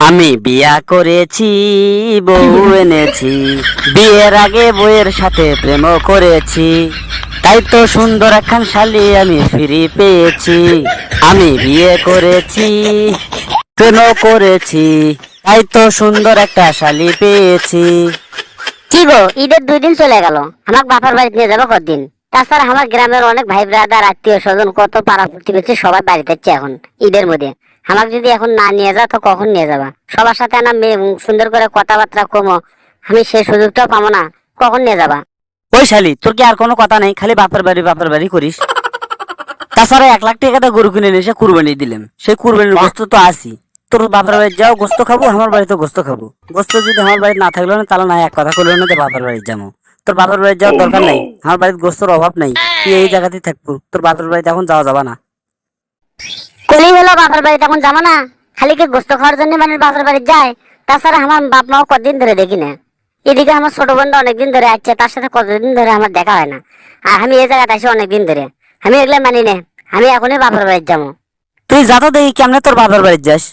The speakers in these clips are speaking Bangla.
আমি বিয়া করেছি, বউ এনেছি। বিয়ের আগে বউয়ের সাথে প্রেমও করেছি, তাই তো সুন্দর একখান শালি আমি ফিরে পেয়েছি। আমি বিয়ে করেছি, প্রেমও করেছি, তাই তো সুন্দর একটা শালি পেয়েছি। কি গো, ঈদের 2 দিন চলে গেল, আমার বাপের বাড়ি নিয়ে যাবো কতদিন? তাছাড়া আমার গ্রামের অনেক ভাই ব্রাদার আত্মীয় স্বজন কত পাড়া প্রতিবেশী সবাই বাড়িতে যাচ্ছে এখন ঈদের মধ্যে। আমাকে যদি এখন না নিয়ে যাও তো কখন নিয়ে যাবা? সবার সাথে না সুন্দর করে কথাবার্তা কমো, আমি সেই সুযোগটাও পাবো না। কখন নিয়ে যাবা? ওই শালি, তোর কি আর কোনো কথা নেই? খালি বাপের বাড়ি করিস। তাছাড়া 1 লাখ টাকা গরু কিনে নিয়ে এসে কুরবানি দিলাম, সেই কুরবানির গোস্ত তো আসি। তোর বাপের বাড়ি যাও, গোস্ত খাবো, আমার বাড়িতে গোস্ত খাবো। গোস্ত যদি আমার বাড়িতে না থাকলো না, তাহলে না এক কথা করলো না যে বাপের বাড়ি যাবো। তোর বাপের বাড়ি যাওয়ার দরকার নাই, আমার বাড়িতে গোস্তর অভাব নাই। তুই এই জায়গাতেই থাকবো, তোর বাপের বাড়িতে এখন যাওয়া যাবে না। কলি হলো বাপের বাড়িতে এখন যাবো না? খালি কি গোস্ত খাওয়ার জন্য মানুষ বাপের বাড়ি যায়? তাছাড়া আমার বাপ মাও কতদিন ধরে দেখি না। এদিকে আমার ছোট বোনটা অনেকদিন ধরে আসছে, তার সাথে কতদিন ধরে আমার দেখা হয় না। আর আমি এই জায়গাতে আসি অনেকদিন ধরে। আমি এগুলো মানি না, আমি এখনই বাপের বাড়ি যাবো। তুই যা তো দেখি কেমনে তোর বাপের বাড়ি যাস।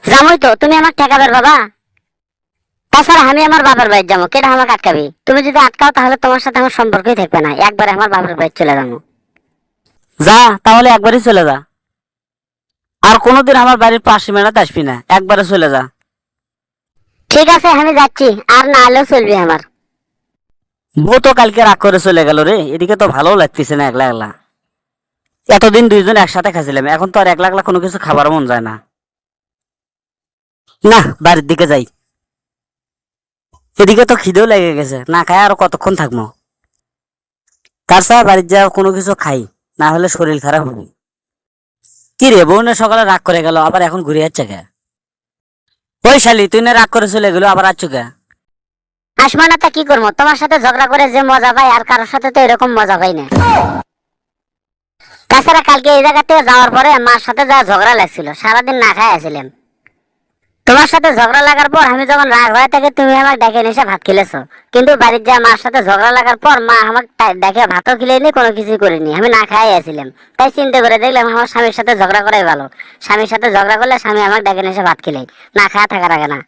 জানোই তো, তুমি আমার ঠেকাবের বাবা। তাছাড়া আমি আমার বাবার বাড়ি যাবো, কেটা আমাকে আটকাবি? তুমি যদি আটকাও তাহলে তোমার সাথে আমার সম্পর্কই থাকবে না, একবারে আমার বাবার বাড়ি চলে যাবো। যা, তাহলে একবারই চলে যা। আর কোনোদিন আমার বাড়ির পাশে মেলাতে আসবি না, একবারে চলে যা। ঠিক আছে, আমি যাচ্ছি, আর না এলেও চলবে আমার। বউ তো কালকে রাগ করে চলে গেল রে, এদিকে তো ভালো লাগতেছে না একলা একলা। এতদিন দুইজন একসাথে খাইছিলাম, এখন তো আর একলা একলা কোনো কিছু খাবার মন যায় না। না, বাড়ির দিকে যাই। এদিকে তো খিদেও লেগে গেছে, না খাই আর কতক্ষণ থাকবো। তাছাড়া বাড়ির যা কোনো কিছু খাই, না হলে শরীর খারাপ হবে। কি রে, বউ না সকালে রাগ করে গেল, আবার এখন ঘুরে যাচ্ছে কে? ওই শালি, তুই না রাগ করে চলে গেল, আবার আছো কে? আসবো না তা কি করবো? তোমার সাথে ঝগড়া করে যে মজা পাই আর কারোর সাথে তো এরকম মজা পাই না। তাছাড়া কালকে এই জায়গা থেকে যাওয়ার পরে মার সাথে যা ঝগড়া লাগছিল, সারাদিন না খাই আসছিলাম। তোমার সাথে ঝগড়া লাগার পর আমি যখন রাগ হয়ে থাকে তুমি আমাকে ডেকে এসে ভাত খেলেছো, কিন্তু বাড়ির যা মার সাথে ঝগড়া লাগার পর মা আমাকে ডেকে ভাতও খেলেনি, কোনো কিছু করিনি, আমি না খাই আসছিলাম। তাই চিন্তা করে দেখলাম আমার স্বামীর সাথে ঝগড়া করাই ভালো। স্বামীর সাথে ঝগড়া করলে স্বামী আমাকে ডেকে এসে ভাত খেলে, না খাওয়া থাকার আগে না।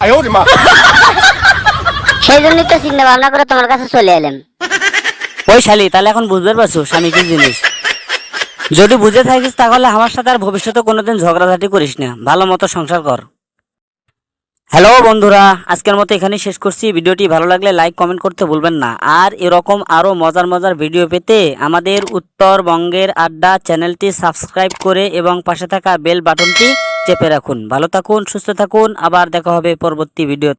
সেই জন্যই তো চিন্তা ভাবনা করে তোমার কাছে চলে এলাম। ওই শালি, তাহলে এখন বুঝতে পারছো স্বামী কি জিনিস? যদি বুঝে থাকিস তাহলে আমার সাথে আর ভবিষ্যতে কোনোদিন ঝগড়াঝাটি করিস না, ভালো মতো সংসার কর। হ্যালো বন্ধুরা, আজকের মতো এখানেই শেষ করছি। ভিডিওটি ভালো লাগলে লাইক কমেন্ট করতে ভুলবেন না। আর এরকম আরো মজার মজার ভিডিও পেতে আমাদের উত্তরবঙ্গের আড্ডা চ্যানেলটি সাবস্ক্রাইব করে এবং পাশে থাকা বেল বাটনটি চেপে রাখুন। ভালো থাকুন, সুস্থ থাকুন, আবার দেখা হবে পরবর্তী ভিডিও।